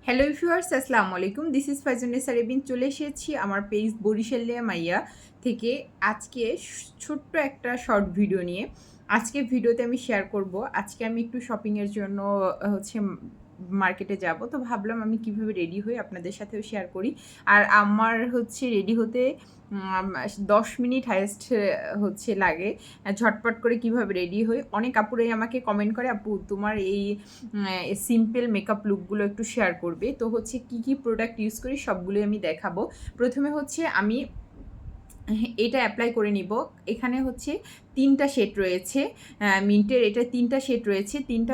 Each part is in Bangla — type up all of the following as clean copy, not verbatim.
হ্যালো ভিউয়ার্স, আসসালামু আলাইকুম। This is Faizunnesa Rebin. চলে এসেছি আমার পেজ বরিশালিয়া মাইয়া থেকে আজকে ছোট্ট একটা শর্ট ভিডিও নিয়ে। আজকে ভিডিওতে আমি শেয়ার করব, আজকে আমি একটু শপিংয়ের জন্য মার্কেটে যাব। তো ভাবলাম আমি কিভাবে রেডি হই আপনাদের সাথেও শেয়ার করি। আর আমার রেডি হতে ১০ মিনিট হাইয়েস্ট লাগে। ঝটপট করে কিভাবে রেডি হই। অনেক আপুরাই আমাকে কমেন্ট করে, "আপু তোমার এই সিম্পল মেকআপ লুকগুলো একটু শেয়ার করবে।" তো কি, কি প্রোডাক্ট ইউজ করি সবগুলোই আমি দেখাবো। প্রথমে আমি এটা অ্যাপ্লাই করে নিব। এখানে ৩ টা শেড রয়েছে। মিন্টের এটা ৩ টা শেড রয়েছে। ৩ টা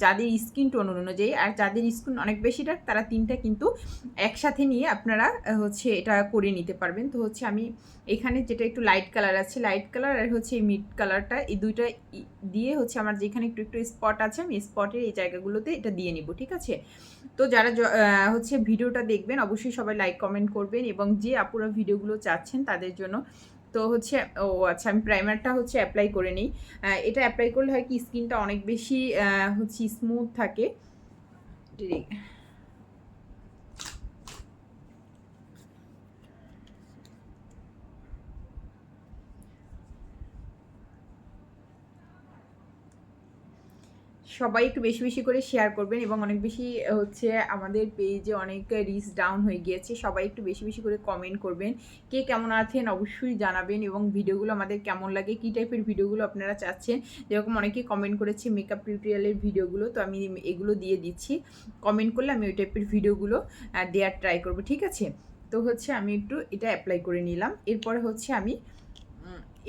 যাদের স্কিন টোন অনুযায়ী, আর যাদের স্কিন অনেক বেশি ডার্ক তারা ৩ টা কিন্তু একসাথে নিয়ে আপনারা এটা করে নিতে পারবেন। তো আমি এখানে যেটা একটু লাইট কালার আছে, লাইট কালার আর এই মিড কালারটা, এই ২ টা দিয়ে আমার যেখানে একটু, একটু স্পট আছে আমি স্পটের এই জায়গাগুলোতে এটা দিয়ে নিব। ঠিক আছে? তো যারা ভিডিওটা দেখবেন অবশ্যই সবাই লাইক কমেন্ট করবেন, এবং যে আপুরা ভিডিওগুলো চাচ্ছেন তাদের জন্য। তো ও আচ্ছা, আমি প্রাইমারটা অ্যাপ্লাই করে নিই। এটা অ্যাপ্লাই করলে হয় কি, স্কিনটা অনেক বেশি স্মুথ থাকে। সবাই একটু বেশি, বেশি করে শেয়ার করবেন, এবং অনেক বেশি আমাদের পেজে অনেক রিচ ডাউন হয়ে গিয়েছে। সবাই একটু বেশি, বেশি করে কমেন্ট করবেন। কে কেমন আছেন অবশ্যই জানাবেন, এবং ভিডিওগুলো আমাদের কেমন লাগে, কী টাইপের ভিডিওগুলো আপনারা চাচ্ছেন। যেরকম অনেকেই কমেন্ট করেছে মেকআপ টিউটোরিয়ালের ভিডিওগুলো, তো আমি এগুলো দিয়ে দিচ্ছি। কমেন্ট করলে আমি ওই টাইপের ভিডিওগুলো দেওয়ার ট্রাই করব। ঠিক আছে? তো আমি একটু এটা অ্যাপ্লাই করে নিলাম। এরপরে আমি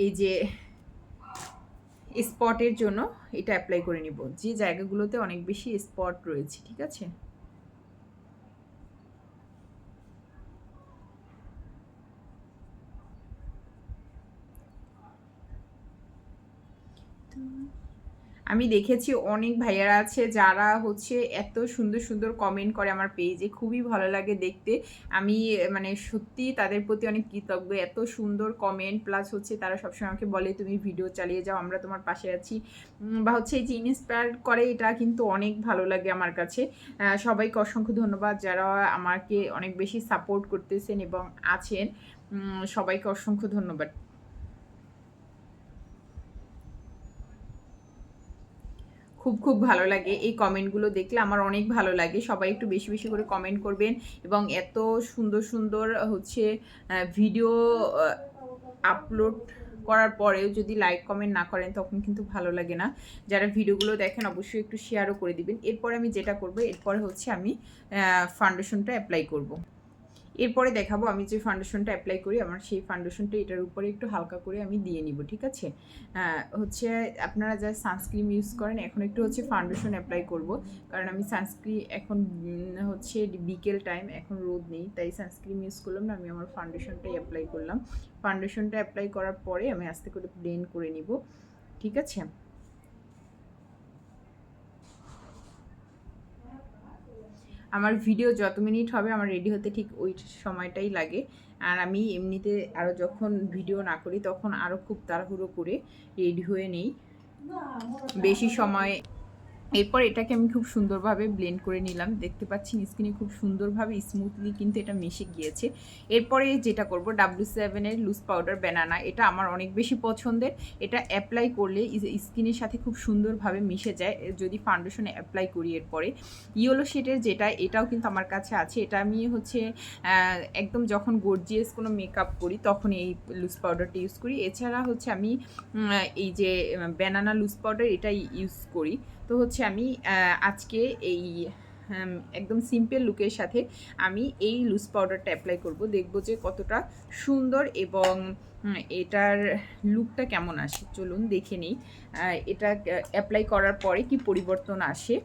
এই যে স্পটের জন্য এটা অ্যাপ্লাই করে নিব, যে জায়গাগুলোতে অনেক বেশি স্পট রয়েছে। ঠিক আছে? আমি দেখেছি অনেক ভাইয়ারা আছে যারা এত সুন্দর, সুন্দর কমেন্ট করে আমার পেজে। খুবই ভালো লাগে দেখতে। আমি মানে সত্যিই তাদের প্রতি অনেক কৃতজ্ঞ। এত সুন্দর কমেন্ট, প্লাস তারা সবসময় আমাকে বলে, "তুমি ভিডিও চালিয়ে যাও, আমরা তোমার পাশে আছি।" বা এই যে ইন্সপায়ার করে, এটা কিন্তু অনেক ভালো লাগে আমার কাছে। সবাইকে অসংখ্য ধন্যবাদ যারা আমাকে অনেক বেশি সাপোর্ট করতেছেন এবং আছেন। সবাইকে অসংখ্য ধন্যবাদ। খুব, খুব ভালো লাগে এই কমেন্টগুলো দেখলে, আমার অনেক ভালো লাগে। সবাই একটু বেশি, বেশি করে কমেন্ট করবেন, এবং এত সুন্দর, সুন্দর ভিডিও আ আপলোড করার পরেও যদি লাইক কমেন্ট না করেন তখন কিন্তু ভালো লাগে না। যারা ভিডিওগুলো দেখেন অবশ্যই একটু শেয়ারও করে দিবেন। এরপরে আমি যেটা করব, এরপরে আমি ফাউন্ডেশনটা এপ্লাই করব। এরপরে দেখাবো আমি যে ফাউন্ডেশনটা অ্যাপ্লাই করি, আমার সেই ফাউন্ডেশনটা এটার উপরে একটু হালকা করে আমি দিয়ে নিব। ঠিক আছে? আপনারা যারা সানস্ক্রিন ইউজ করেন, এখন একটু ফাউন্ডেশন অ্যাপ্লাই করব। কারণ আমি সানস্ক্রিন এখন বিকেল টাইম, এখন রোদ নেই, তাই সানস্ক্রিন ইউজ করলাম না, আমি আমার ফাউন্ডেশনটাই অ্যাপ্লাই করলাম। ফাউন্ডেশনটা অ্যাপ্লাই করার পরে আমি আস্তে করে ব্লেন্ড করে নিব। ঠিক আছে? আমার ভিডিও যত মিনিট হবে আমার রেডি হতে ঠিক ওই সময়টাই লাগে। আর আমি এমনিতে আরও যখন ভিডিও না করি তখন আরও খুব তাড়াহুড়ো করে রেডি হয়ে নেই, বেশি সময়। এরপর এটাকে আমি খুব সুন্দরভাবে ব্লেন্ড করে নিলাম। দেখতে পাচ্ছেন স্কিনে খুব সুন্দরভাবে স্মুথলি কিন্তু এটা মিশে গিয়েছে। এরপরে যেটা করব, W7 এর লুজ পাউডার ব্যানানা, এটা আমার অনেক বেশি পছন্দের। এটা অ্যাপ্লাই করলে স্কিনের সাথে খুব সুন্দরভাবে মিশে যায় যদি ফাউন্ডেশনে অ্যাপ্লাই করি। এরপরে ইয়েলো শেডের যেটা, এটাও কিন্তু আমার কাছে আছে। এটা আমি একদম যখন গর্জিয়াস কোনো মেকআপ করি তখন এই লুজ পাউডারটা ইউজ করি। এছাড়া আমি এই যে ব্যানানা লুজ পাউডার এটাই ইউজ করি। তো আমি আজকে এই একদম সিম্পল লুকের সাথে আমি এই লুজ পাউডারটা অ্যাপ্লাই করব। দেখব যে কতটা সুন্দর, এবং এটার লুকটা কেমন আসে। চলুন দেখে নিই এটা অ্যাপ্লাই করার পরে কি পরিবর্তন আসে।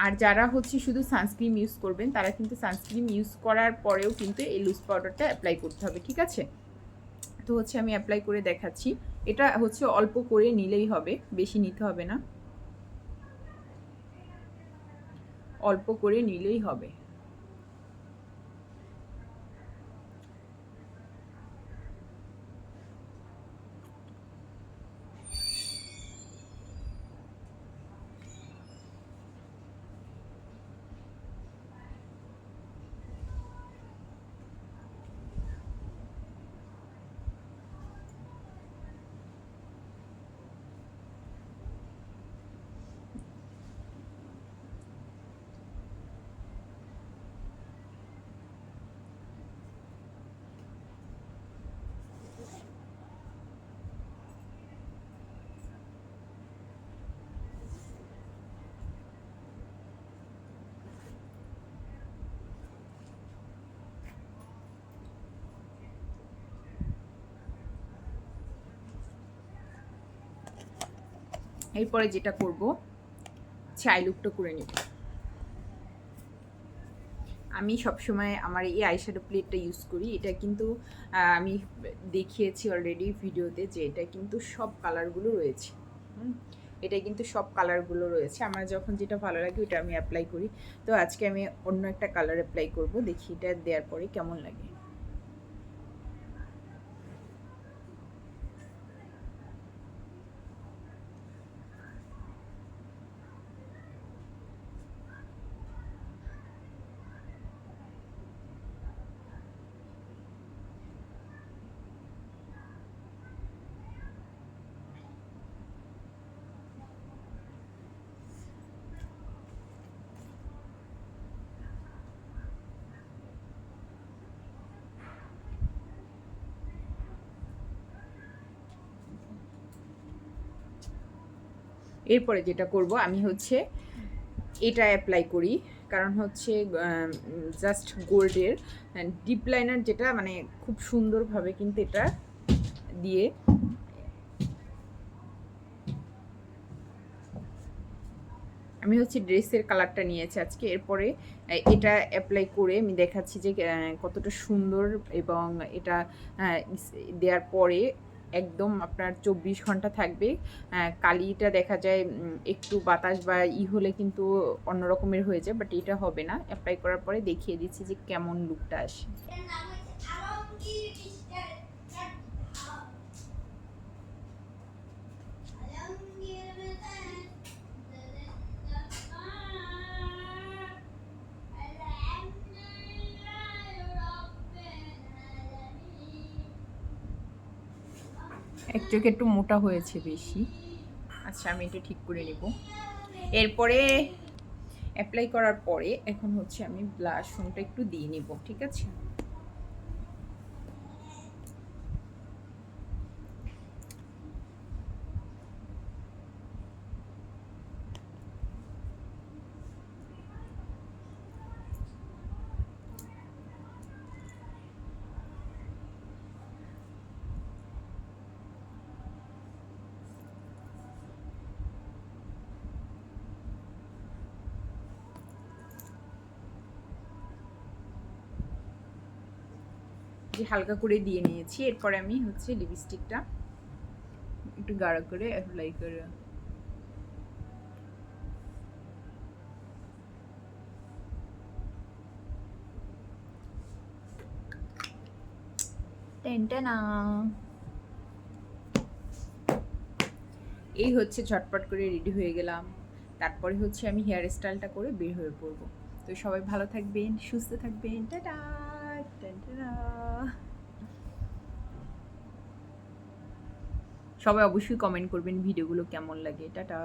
আর যারা শুধু সানস্ক্রিন ইউজ করবেন তারা কিন্তু সানস্ক্রিন ইউজ করার পরেও কিন্তু এই লুজ পাউডারটা অ্যাপ্লাই করতে হবে। ঠিক আছে? তো আমি অ্যাপ্লাই করে দেখাচ্ছি। এটা অল্প করে নিলেই হবে, বেশি নিতে হবে না। অল্প করে নিলেই হবে। এরপরে যেটা করব আই লুকটা করে নিব। আমি সবসময় আমার এই আইশ্যাডো প্লেটটা ইউজ করি। এটা কিন্তু আমি দেখিয়েছি অলরেডি ভিডিওতে যে এটা কিন্তু সব কালারগুলো রয়েছে। এটা কিন্তু সব কালারগুলো রয়েছে। আমার যখন যেটা ভালো লাগে ওটা আমি অ্যাপ্লাই করি। তো আজকে আমি অন্য একটা কালার অ্যাপ্লাই করব, দেখি এটা দেওয়ার পরে কেমন লাগে। এরপরে যেটা করব আমি হচ্ছে এটা অ্যাপ্লাই করি, কারণ হচ্ছে জাস্ট গোল্ডের ডিপ লাইনার, যেটা মানে খুব সুন্দরভাবে কিন্তু এটা দিয়ে আমি হচ্ছে ড্রেসের কালারটা নিয়েছি আজকে। এরপরে এটা অ্যাপ্লাই করে আমি দেখাচ্ছি যে কতটা সুন্দর, এবং এটা দেওয়ার পরে একদম আপনার 24 ঘন্টা থাকবে। কালিটা দেখা যায় একটু বাতাস বা হলে কিন্তু অন্য রকমের হয়ে যায়, বাট এটা হবে না। অ্যাপ্লাই করার পরে দেখিয়ে দিচ্ছি যে কেমন লুকটা আসে। এক চোখে একটু মোটা হয়েছে বেশি। আচ্ছা, আমি এটা ঠিক করে নেব। এরপরে অ্যাপ্লাই করার পরে এখন হচ্ছে আমি ব্লাশ ফোনটা একটু দিয়ে নিব, ঠিক আছে? যে হালকা করে দিয়ে নিয়েছি। এরপরে আমি হচ্ছে লিপস্টিকটা একটু গাঢ় করে অ্যাপ্লাই করে টেনটেনা। এই হচ্ছে ঝটপট করে রেডি হয়ে গেলাম। তারপরে হচ্ছে আমি হেয়ার স্টাইলটা করে বের হয়ে পড়বো। তো সবাই ভালো থাকবেন, সুস্থ থাকবেন। টাটা। টেনটেনা। সবাই অবশ্যই কমেন্ট করবেন ভিডিওগুলো কেমন লাগে। টাটা।